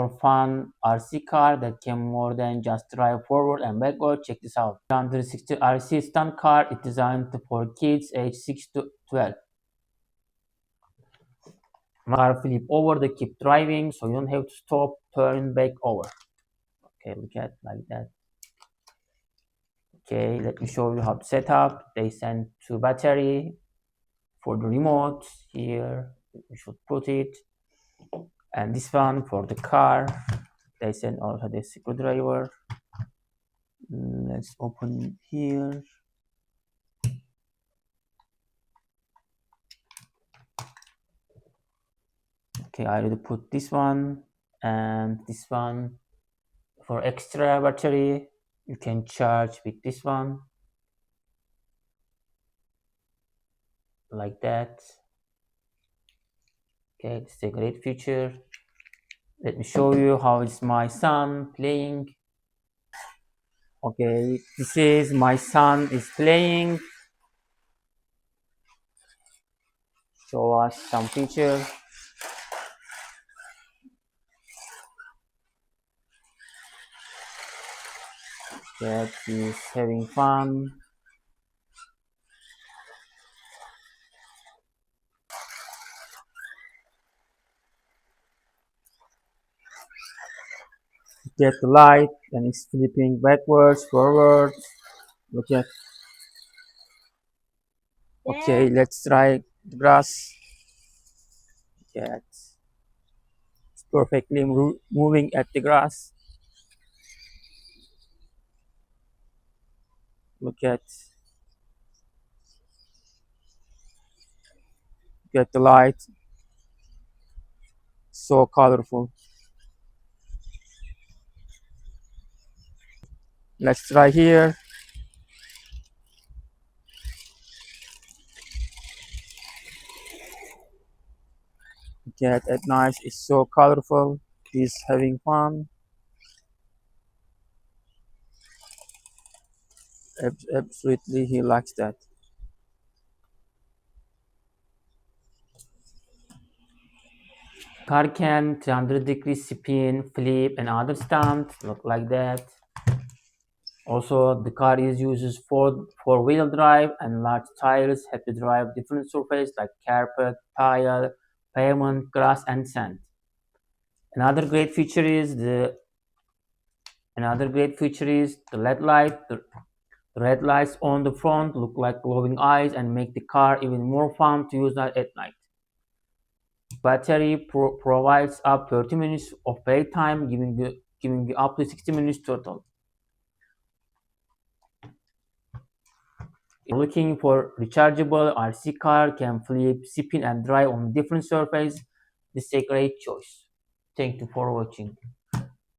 For fun RC car that can more than just drive forward and backward, check this out. 360 RC Stunt Car is designed for kids age 6 to 12. Car flip over to keep driving, so you don't have to stop, turn back over. Okay, look at like that. Okay, let me show you how to set up. They send two battery for the remote here. We should put it, and this one for the car. They send also the screwdriver. Let's open here. Okay, I already put this one and this one. For extra battery, you can charge with this one like that. Okay, it's a great feature. Let me show you how it's my son playing. Okay, this is my son is playing. Show us some feature. That he's having fun. Get the light and it's flipping backwards, forwards. Look at. Okay, let's try the grass. Yeah, it's perfectly moving at the grass. Look at the light. So colorful. Let's try here. Cat at night is so colorful. He's having fun. Absolutely, he likes that. Car can 300-degree spin, flip, and other stunts. Look like that. Also, the car uses four-wheel drive and large tires. Have to drive different surfaces like carpet, tile, pavement, grass, and sand. Another great feature is the LED light. The red lights on the front look like glowing eyes and make the car even more fun to use at night. Battery provides up 30 minutes of playtime, giving you up to 60 minutes total. If you're looking for rechargeable RC car, can flip, spin, and drive on different surfaces, this is a great choice. Thank you for watching.